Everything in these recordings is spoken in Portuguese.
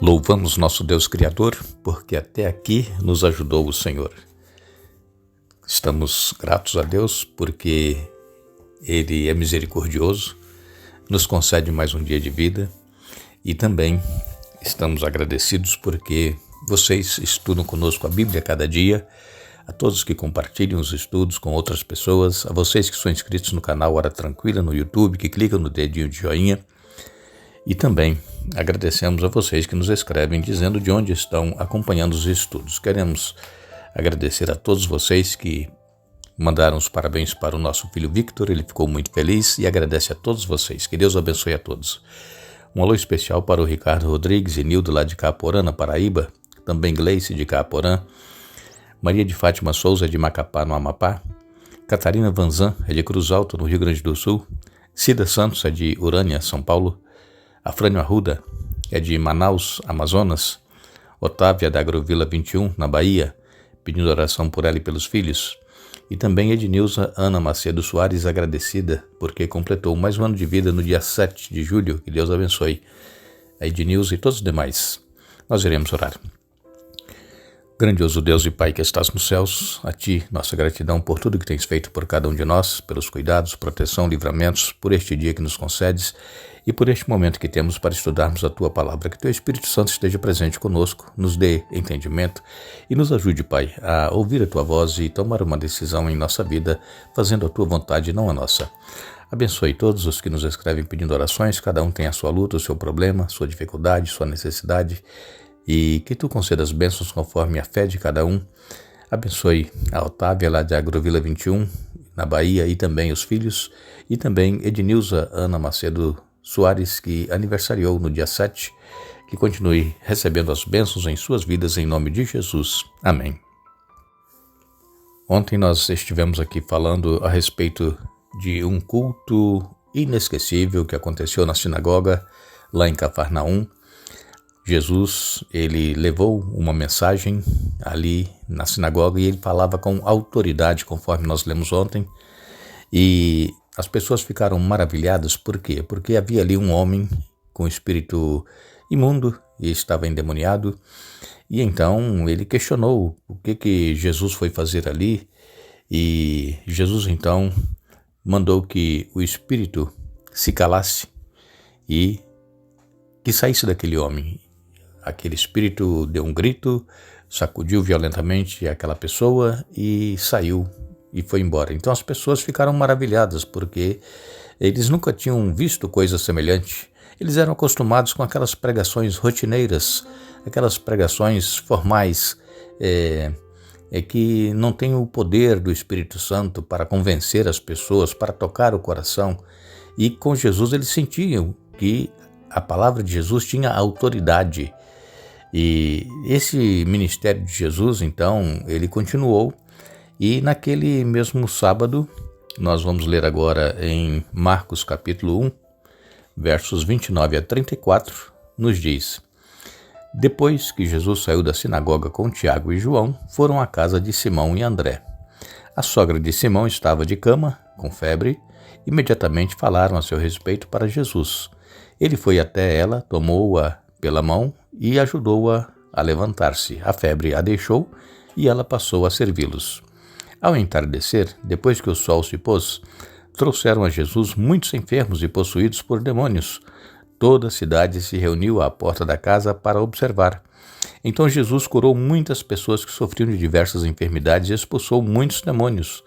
Louvamos nosso Deus Criador, porque até aqui nos ajudou o Senhor. Estamos gratos a Deus porque Ele é misericordioso, nos concede mais um dia de vida e também estamos agradecidos porque vocês estudam conosco a Bíblia cada dia, a todos que compartilham os estudos com outras pessoas, a vocês que são inscritos no canal Hora Tranquila no YouTube, que clicam no dedinho de joinha. E também agradecemos a vocês que nos escrevem dizendo de onde estão acompanhando os estudos. Queremos agradecer a todos vocês que mandaram os parabéns para o nosso filho Victor, ele ficou muito feliz e agradece a todos vocês. Que Deus abençoe a todos. Um alô especial para o Ricardo Rodrigues e Nildo lá de Caaporã, na Paraíba, também Gleice de Caaporã, Maria de Fátima Souza de Macapá, no Amapá, Catarina Vanzan é de Cruz Alta, no Rio Grande do Sul, Cida Santos é de Urânia, São Paulo, Afrânio Arruda é de Manaus, Amazonas, Otávia da Agrovila 21, na Bahia, pedindo oração por ela e pelos filhos. E também Ednilza Ana Macedo Soares, agradecida, porque completou mais um ano de vida no dia 7 de julho. Que Deus abençoe a Ednilza e todos os demais. Nós iremos orar. Grandioso Deus e Pai que estás nos céus, a Ti nossa gratidão por tudo que tens feito por cada um de nós, pelos cuidados, proteção, livramentos, por este dia que nos concedes e por este momento que temos para estudarmos a Tua Palavra. Que Teu Espírito Santo esteja presente conosco, nos dê entendimento e nos ajude, Pai, a ouvir a Tua voz e tomar uma decisão em nossa vida, fazendo a Tua vontade e não a nossa. Abençoe todos os que nos escrevem pedindo orações, cada um tem a sua luta, o seu problema, sua dificuldade, sua necessidade, e que Tu concedas bênçãos conforme a fé de cada um. Abençoe a Otávia lá de Agrovila 21, na Bahia, e também os filhos, e também Ednilza Ana Macedo Soares, que aniversariou no dia 7, que continue recebendo as bênçãos em suas vidas, em nome de Jesus. Amém. Ontem nós estivemos aqui falando a respeito de um culto inesquecível que aconteceu na sinagoga, lá em Cafarnaum. Jesus, ele levou uma mensagem ali na sinagoga e ele falava com autoridade, conforme nós lemos ontem, e as pessoas ficaram maravilhadas. Por quê? Porque havia ali um homem com espírito imundo e estava endemoniado, e então ele questionou o que Jesus foi fazer ali, e Jesus então mandou que o espírito se calasse e que saísse daquele homem. Aquele espírito deu um grito, sacudiu violentamente aquela pessoa e saiu e foi embora. Então as pessoas ficaram maravilhadas porque eles nunca tinham visto coisa semelhante. Eles eram acostumados com aquelas pregações rotineiras, aquelas pregações formais, que não têm o poder do Espírito Santo para convencer as pessoas, para tocar o coração. E com Jesus eles sentiam que a palavra de Jesus tinha autoridade. E esse ministério de Jesus, então, ele continuou. E naquele mesmo sábado, nós vamos ler agora em Marcos capítulo 1, versos 29 a 34, nos diz: Depois que Jesus saiu da sinagoga com Tiago e João, foram à casa de Simão e André. A sogra de Simão estava de cama, com febre. Imediatamente falaram a seu respeito para Jesus. Ele foi até ela, tomou-a pela mão e ajudou-a a levantar-se. A febre a deixou e ela passou a servi-los. Ao entardecer, depois que o sol se pôs, trouxeram a Jesus muitos enfermos e possuídos por demônios. Toda a cidade se reuniu à porta da casa para observar. Então Jesus curou muitas pessoas que sofriam de diversas enfermidades e expulsou muitos demônios.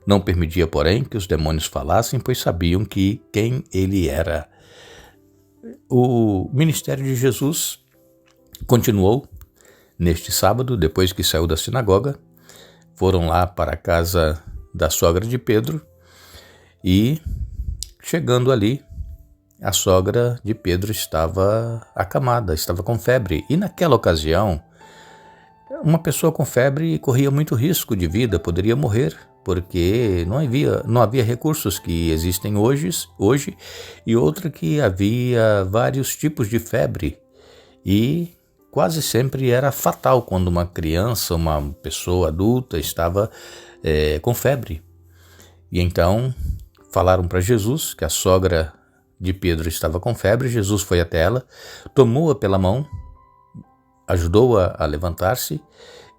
Não permitia, porém, que os demônios falassem, pois sabiam quem ele era. O ministério de Jesus continuou neste sábado, depois que saiu da sinagoga. Foram lá para a casa da sogra de Pedro e, chegando ali, a sogra de Pedro estava acamada, estava com febre. E naquela ocasião, uma pessoa com febre corria muito risco de vida, poderia morrer, porque não havia recursos que existem hoje, e outra que havia vários tipos de febre, e quase sempre era fatal quando uma criança, uma pessoa adulta estava com febre. E então falaram para Jesus que a sogra de Pedro estava com febre. Jesus foi até ela, tomou-a pela mão ajudou-a a levantar-se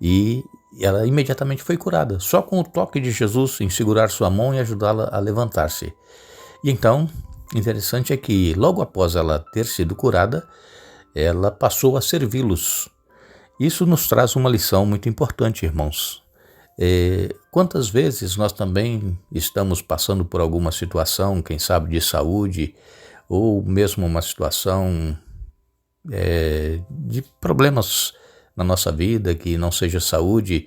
e ela imediatamente foi curada, só com o toque de Jesus em segurar sua mão e ajudá-la a levantar-se. E então, interessante é que logo após ela ter sido curada, ela passou a servi-los. Isso nos traz uma lição muito importante, irmãos. Quantas vezes nós também estamos passando por alguma situação, quem sabe de saúde, ou mesmo uma situação de problemas na nossa vida, que não seja saúde,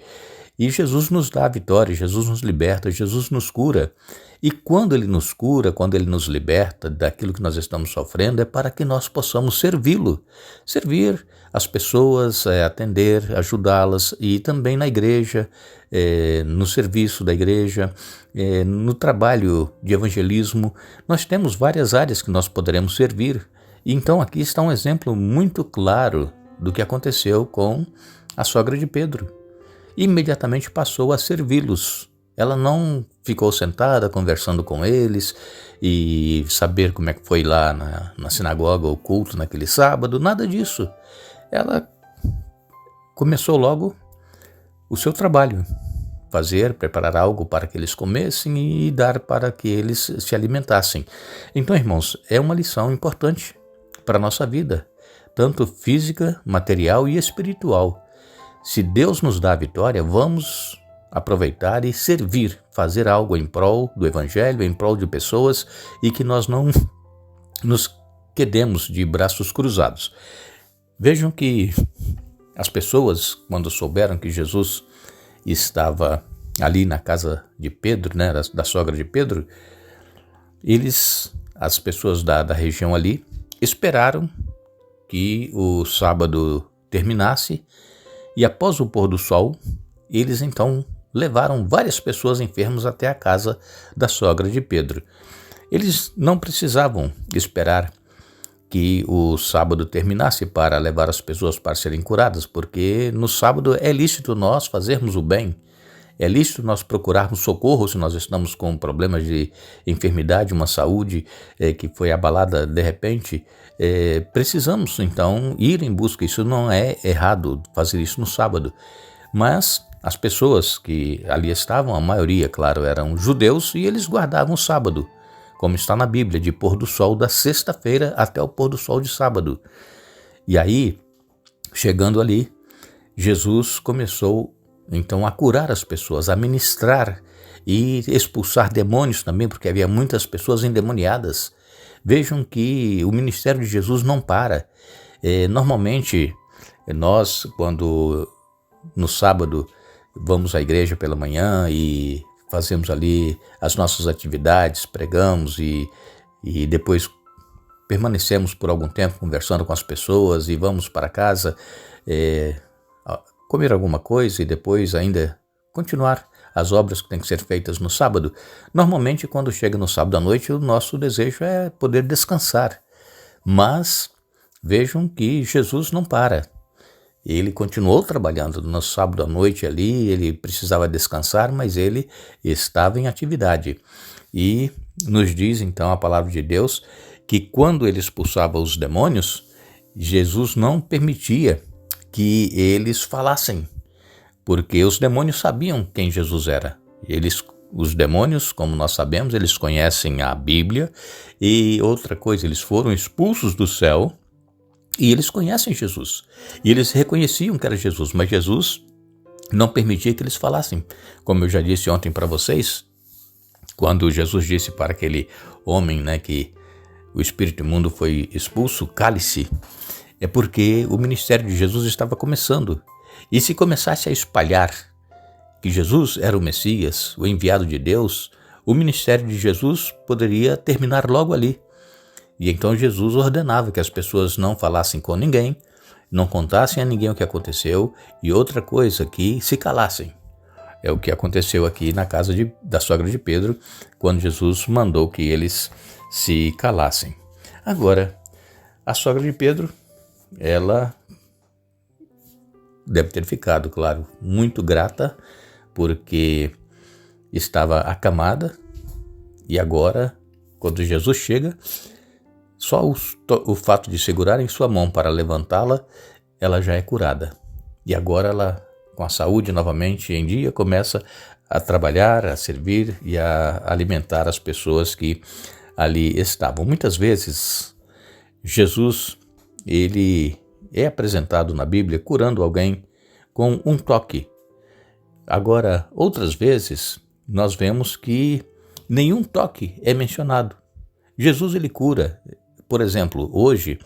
e Jesus nos dá a vitória, Jesus nos liberta, Jesus nos cura. E quando Ele nos cura, quando Ele nos liberta daquilo que nós estamos sofrendo, é para que nós possamos servi-lo, servir as pessoas, atender, ajudá-las, e também na igreja, no serviço da igreja, no trabalho de evangelismo. Nós temos várias áreas que nós poderemos servir. E então aqui está um exemplo muito claro do que aconteceu com a sogra de Pedro. Imediatamente passou a servi-los. Ela não ficou sentada conversando com eles e saber como é que foi lá na sinagoga, o culto naquele sábado, nada disso. Ela começou logo o seu trabalho, preparar algo para que eles comessem e dar para que eles se alimentassem. Então, irmãos, é uma lição importante para a nossa vida, tanto física, material e espiritual. Se Deus nos dá a vitória, vamos aproveitar e servir, fazer algo em prol do Evangelho, em prol de pessoas, e que nós não nos quedemos de braços cruzados. Vejam que as pessoas, quando souberam que Jesus estava ali na casa de Pedro, né, da sogra de Pedro, as pessoas da região ali, esperaram que o sábado terminasse e após o pôr do sol, eles então levaram várias pessoas enfermas até a casa da sogra de Pedro. Eles não precisavam esperar que o sábado terminasse para levar as pessoas para serem curadas, porque no sábado é lícito nós fazermos o bem, é lícito nós procurarmos socorro se nós estamos com problemas de enfermidade, uma saúde que foi abalada de repente. Precisamos então ir em busca, isso não é errado fazer isso no sábado, mas as pessoas que ali estavam, a maioria, claro, eram judeus e eles guardavam o sábado, como está na Bíblia, de pôr do sol da sexta-feira até o pôr do sol de sábado. E aí, chegando ali, Jesus começou então a curar as pessoas, a ministrar e expulsar demônios também, porque havia muitas pessoas endemoniadas. Vejam que o ministério de Jesus não para. Normalmente, nós, quando no sábado vamos à igreja pela manhã e fazemos ali as nossas atividades, pregamos e depois permanecemos por algum tempo conversando com as pessoas e vamos para casa comer alguma coisa e depois ainda continuar as obras que têm que ser feitas no sábado. Normalmente, quando chega no sábado à noite, o nosso desejo é poder descansar. Mas vejam que Jesus não para. Ele continuou trabalhando no sábado à noite ali, ele precisava descansar, mas ele estava em atividade. E nos diz então a palavra de Deus que quando ele expulsava os demônios, Jesus não permitia que eles falassem, porque os demônios sabiam quem Jesus era. Os demônios, como nós sabemos, eles conhecem a Bíblia e outra coisa, eles foram expulsos do céu e eles conhecem Jesus. E eles reconheciam que era Jesus, mas Jesus não permitia que eles falassem. Como eu já disse ontem para vocês, quando Jesus disse para aquele homem, né, que o espírito imundo foi expulso, cale-se, é porque o ministério de Jesus estava começando. E se começasse a espalhar que Jesus era o Messias, o enviado de Deus, o ministério de Jesus poderia terminar logo ali. E então Jesus ordenava que as pessoas não falassem com ninguém, não contassem a ninguém o que aconteceu, e outra coisa, que se calassem. É o que aconteceu aqui na casa da sogra de Pedro, quando Jesus mandou que eles se calassem. Agora, a sogra de Pedro, ela deve ter ficado, claro, muito grata, porque estava acamada, e agora, quando Jesus chega, só o fato de segurarem sua mão para levantá-la ela já é curada. E agora ela, com a saúde novamente em dia, começa a trabalhar, a servir e a alimentar as pessoas que ali estavam. Muitas vezes, Jesus, ele é apresentado na Bíblia curando alguém com um toque. Agora, outras vezes, nós vemos que nenhum toque é mencionado. Jesus, ele cura. Por exemplo, hoje,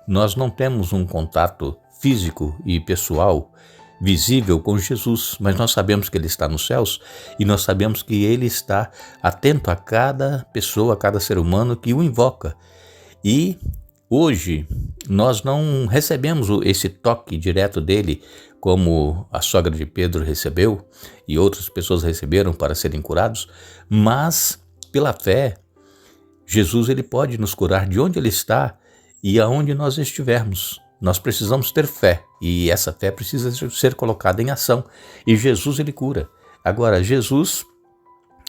nós não temos um contato físico e pessoal visível com Jesus, mas nós sabemos que ele está nos céus e nós sabemos que ele está atento a cada pessoa, a cada ser humano que o invoca. E hoje nós não recebemos esse toque direto dele, como a sogra de Pedro recebeu e outras pessoas receberam para serem curados, mas pela fé, Jesus ele pode nos curar de onde ele está e aonde nós estivermos. Nós precisamos ter fé e essa fé precisa ser colocada em ação e Jesus ele cura. Agora, Jesus,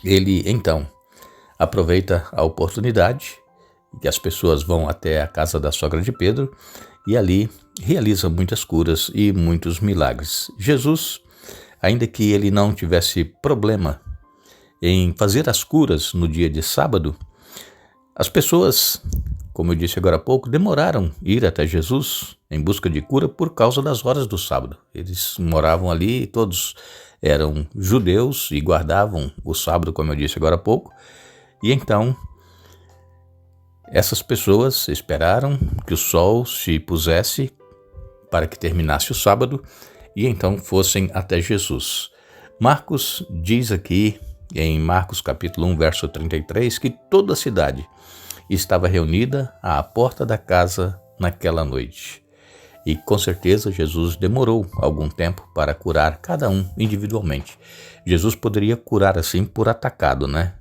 ele então aproveita a oportunidade que as pessoas vão até a casa da sogra de Pedro e ali realiza muitas curas e muitos milagres. Jesus, ainda que ele não tivesse problema em fazer as curas no dia de sábado, as pessoas, como eu disse agora há pouco, demoraram ir até Jesus em busca de cura por causa das horas do sábado. Eles moravam ali, todos eram judeus e guardavam o sábado, como eu disse agora há pouco. E então, essas pessoas esperaram que o sol se pusesse para que terminasse o sábado e então fossem até Jesus. Marcos diz aqui, em Marcos capítulo 1, verso 33, que toda a cidade estava reunida à porta da casa naquela noite. E com certeza Jesus demorou algum tempo para curar cada um individualmente. Jesus poderia curar assim por atacado, né?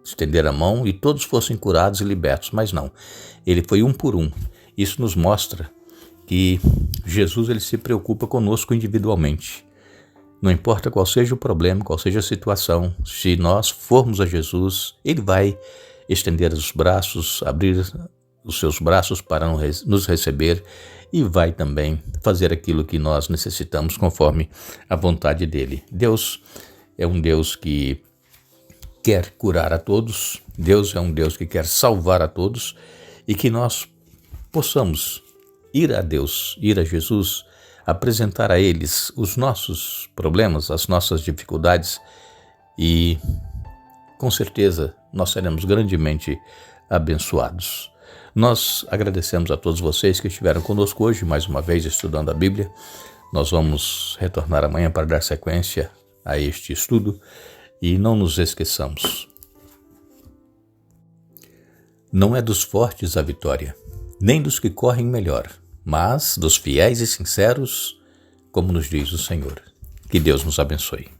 Estender a mão e todos fossem curados e libertos, mas não. Ele foi um por um. Isso nos mostra que Jesus ele se preocupa conosco individualmente. Não importa qual seja o problema, qual seja a situação, se nós formos a Jesus, ele vai estender os braços, abrir os seus braços para nos receber e vai também fazer aquilo que nós necessitamos conforme a vontade dele. Deus é um Deus que quer curar a todos, Deus é um Deus que quer salvar a todos e que nós possamos ir a Deus, ir a Jesus, apresentar a eles os nossos problemas, as nossas dificuldades e com certeza nós seremos grandemente abençoados. Nós agradecemos a todos vocês que estiveram conosco hoje, mais uma vez estudando a Bíblia. Nós vamos retornar amanhã para dar sequência a este estudo e não nos esqueçamos. Não é dos fortes a vitória, nem dos que correm melhor, mas dos fiéis e sinceros, como nos diz o Senhor. Que Deus nos abençoe.